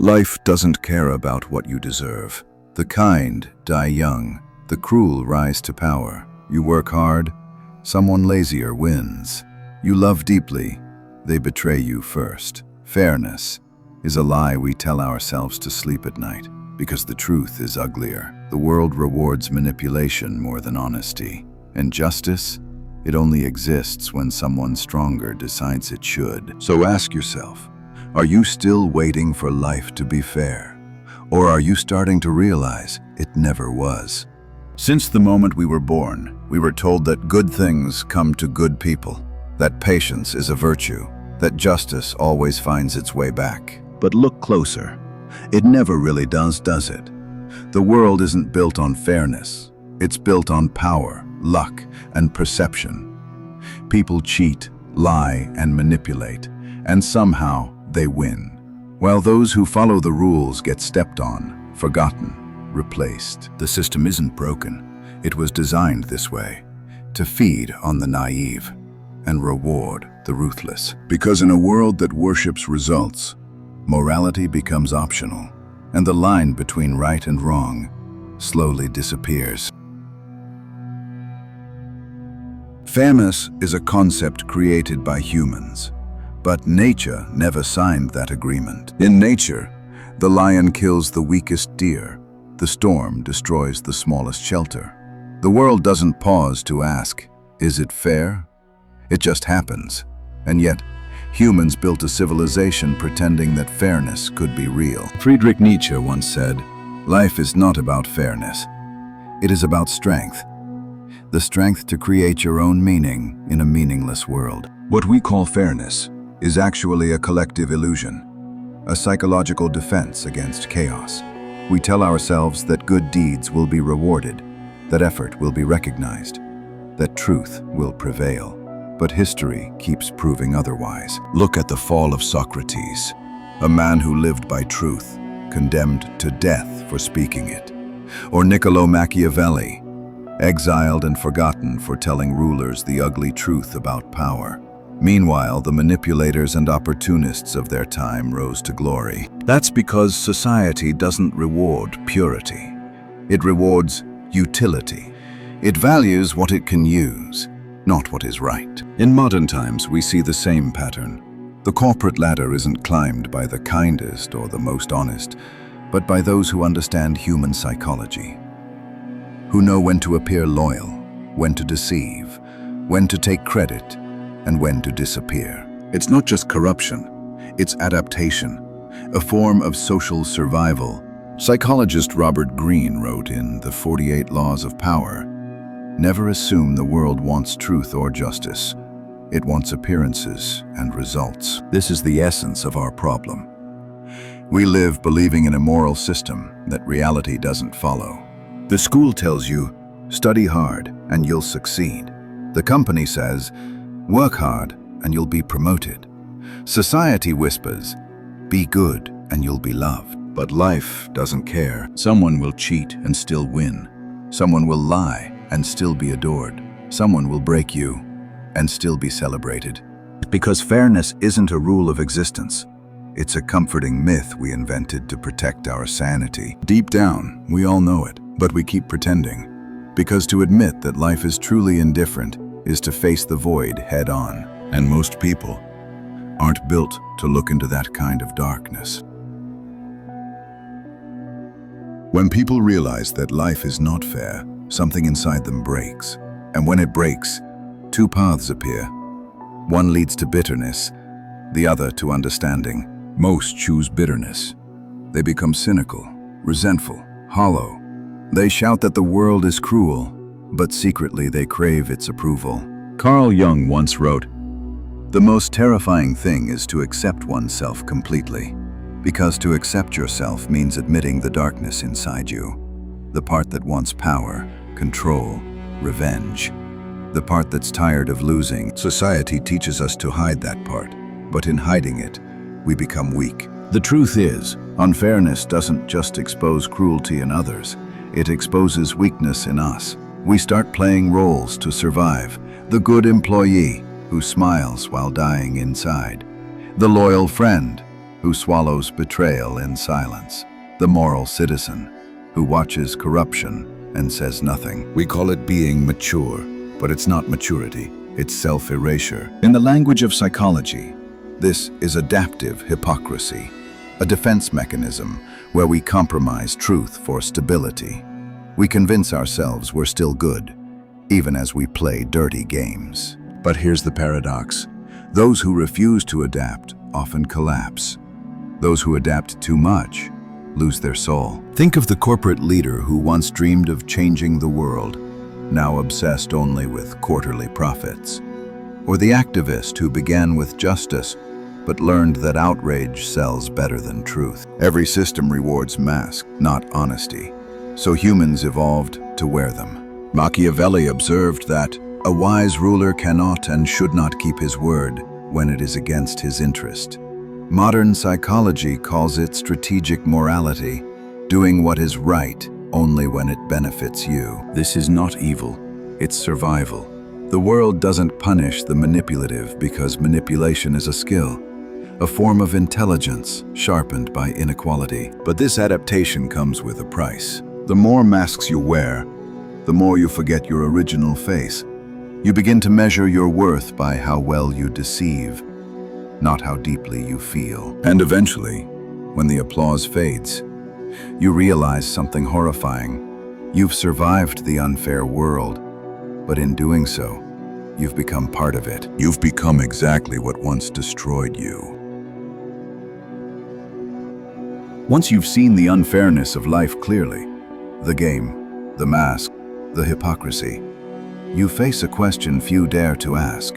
Life doesn't care about what you deserve. The kind die young, the cruel rise to power. You work hard, someone lazier wins. You love deeply, they betray you first. Fairness is a lie we tell ourselves to sleep at night, because the truth is uglier. The world rewards manipulation more than honesty. And justice? It only exists when someone stronger decides it should. So ask yourself, are you still waiting for life to be fair? Or are you starting to realize it never was? Since the moment we were born, we were told that good things come to good people, that patience is a virtue, that justice always finds its way back. But look closer. It never really does it? The world isn't built on fairness. It's built on power, luck, and perception. People cheat, lie, and manipulate, and somehow they win. While those who follow the rules get stepped on, forgotten, replaced. The system isn't broken. It was designed this way, to feed on the naive and reward the ruthless. Because in a world that worships results, morality becomes optional, and the line between right and wrong slowly disappears. Fairness is a concept created by humans, but nature never signed that agreement. In nature, the lion kills the weakest deer. The storm destroys the smallest shelter. The world doesn't pause to ask, is it fair? It just happens. And yet, humans built a civilization pretending that fairness could be real. Friedrich Nietzsche once said, "Life is not about fairness. It is about strength. The strength to create your own meaning in a meaningless world." What we call fairness is actually a collective illusion, a psychological defense against chaos. We tell ourselves that good deeds will be rewarded, that effort will be recognized, that truth will prevail. But history keeps proving otherwise. Look at the fall of Socrates, a man who lived by truth, condemned to death for speaking it. Or Niccolo Machiavelli, exiled and forgotten for telling rulers the ugly truth about power. Meanwhile, the manipulators and opportunists of their time rose to glory. That's because society doesn't reward purity. It rewards utility. It values what it can use, not what is right. In modern times, we see the same pattern. The corporate ladder isn't climbed by the kindest or the most honest, but by those who understand human psychology, who know when to appear loyal, when to deceive, when to take credit, and when to disappear. It's not just corruption, it's adaptation, a form of social survival. Psychologist Robert Greene wrote in The 48 Laws of Power, "Never assume the world wants truth or justice. It wants appearances and results." This is the essence of our problem. We live believing in a moral system that reality doesn't follow. The school tells you, study hard and you'll succeed. The company says, work hard and you'll be promoted. Society whispers, be good and you'll be loved. But life doesn't care. Someone will cheat and still win. Someone will lie and still be adored. Someone will break you and still be celebrated. Because fairness isn't a rule of existence. It's a comforting myth we invented to protect our sanity. Deep down, we all know it, but we keep pretending. Because to admit that life is truly indifferent is to face the void head on. And most people aren't built to look into that kind of darkness. When people realize that life is not fair, something inside them breaks. And when it breaks, two paths appear. One leads to bitterness, the other to understanding. Most choose bitterness. They become cynical, resentful, hollow. They shout that the world is cruel, but secretly they crave its approval. Carl Jung once wrote, "The most terrifying thing is to accept oneself completely, because to accept yourself means admitting the darkness inside you, the part that wants power, control, revenge, the part that's tired of losing." Society teaches us to hide that part, but in hiding it, we become weak. The truth is, unfairness doesn't just expose cruelty in others, it exposes weakness in us. We start playing roles to survive. The good employee who smiles while dying inside. The loyal friend who swallows betrayal in silence, the moral citizen, who watches corruption and says nothing. We call it being mature, but it's not maturity, it's self-erasure. In the language of psychology, this is adaptive hypocrisy, a defense mechanism where we compromise truth for stability. We convince ourselves we're still good, even as we play dirty games. But here's the paradox. Those who refuse to adapt often collapse. Those who adapt too much lose their soul. Think of the corporate leader who once dreamed of changing the world, now obsessed only with quarterly profits. Or the activist who began with justice, but learned that outrage sells better than truth. Every system rewards mask, not honesty. So humans evolved to wear them. Machiavelli observed that a wise ruler cannot and should not keep his word when it is against his interest. Modern psychology calls it strategic morality, doing what is right only when it benefits you. This is not evil, it's survival. The world doesn't punish the manipulative because manipulation is a skill, a form of intelligence sharpened by inequality. But this adaptation comes with a price. The more masks you wear, the more you forget your original face. You begin to measure your worth by how well you deceive, not how deeply you feel. And eventually, when the applause fades, you realize something horrifying. You've survived the unfair world, but in doing so, you've become part of it. You've become exactly what once destroyed you. Once you've seen the unfairness of life clearly, the game, the mask, the hypocrisy, you face a question few dare to ask.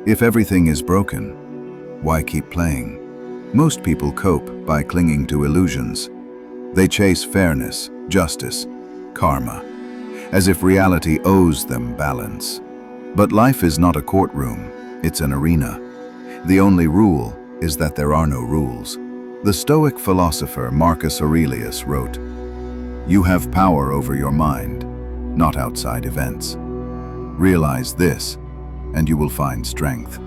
If everything is broken, why keep playing? Most people cope by clinging to illusions. They chase fairness, justice, karma, as if reality owes them balance. But life is not a courtroom, it's an arena. The only rule is that there are no rules. The Stoic philosopher Marcus Aurelius wrote, "You have power over your mind, not outside events. Realize this, and you will find strength."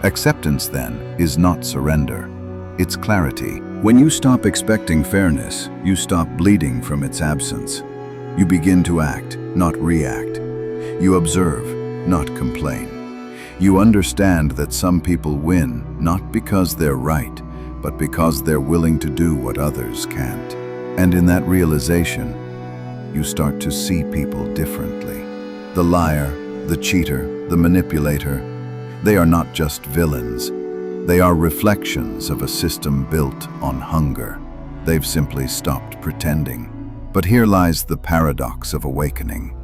Acceptance, then, is not surrender. It's clarity. When you stop expecting fairness, you stop bleeding from its absence. You begin to act, not react. You observe, not complain. You understand that some people win, not because they're right, but because they're willing to do what others can't. And in that realization, you start to see people differently. The liar, the cheater, the manipulator, they are not just villains. They are reflections of a system built on hunger. They've simply stopped pretending. But here lies the paradox of awakening.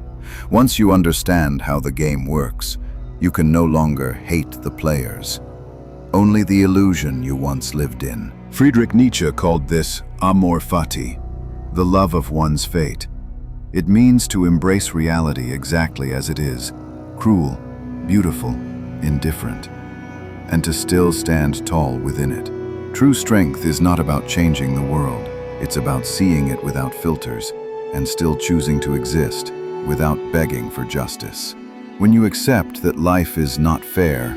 Once you understand how the game works, you can no longer hate the players, only the illusion you once lived in. Friedrich Nietzsche called this amor fati, the love of one's fate. It means to embrace reality exactly as it is, cruel, beautiful, indifferent, and to still stand tall within it. True strength is not about changing the world, it's about seeing it without filters and still choosing to exist without begging for justice. When you accept that life is not fair,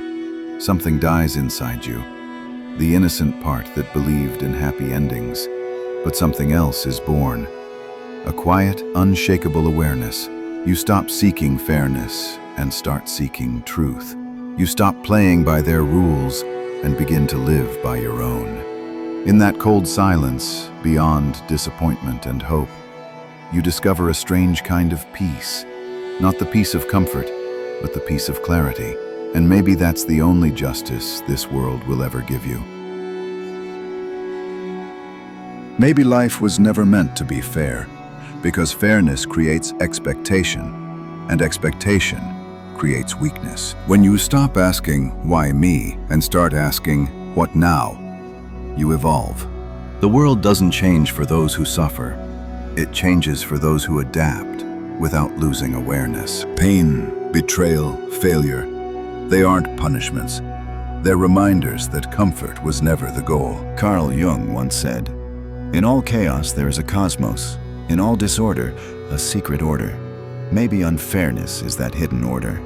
something dies inside you, the innocent part that believed in happy endings, but something else is born. A quiet, unshakable awareness. You stop seeking fairness and start seeking truth. You stop playing by their rules and begin to live by your own. In that cold silence, beyond disappointment and hope, you discover a strange kind of peace. Not the peace of comfort, but the peace of clarity. And maybe that's the only justice this world will ever give you. Maybe life was never meant to be fair, because fairness creates expectation, and expectation creates weakness. When you stop asking, "Why me?" and start asking, "What now?" you evolve. The world doesn't change for those who suffer. It changes for those who adapt without losing awareness. Pain, betrayal, failure, they aren't punishments. They're reminders that comfort was never the goal. Carl Jung once said, "In all chaos there is a cosmos. In all disorder, a secret order. Maybe unfairness is that hidden order,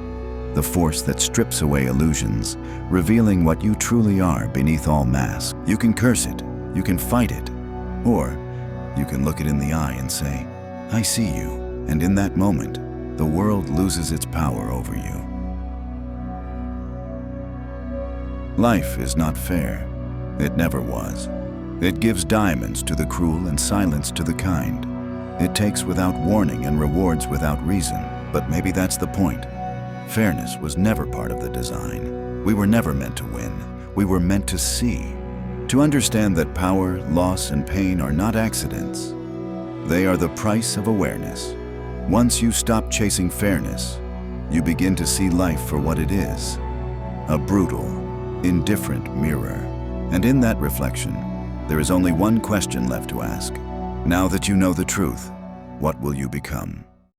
the force that strips away illusions, revealing what you truly are beneath all masks. You can curse it, You can fight it, or you can look it in the eye and say, I see you, and in that moment, the world loses its power over you. Life is not fair. It never was. It gives diamonds to the cruel and silence to the kind. It takes without warning and rewards without reason, but maybe that's the point. Fairness was never part of the design. We were never meant to win. We were meant to see, to understand that power, loss, and pain are not accidents. They are the price of awareness. Once you stop chasing fairness, you begin to see life for what it is, a brutal, indifferent mirror. And in that reflection, there is only one question left to ask. Now that you know the truth, what will you become?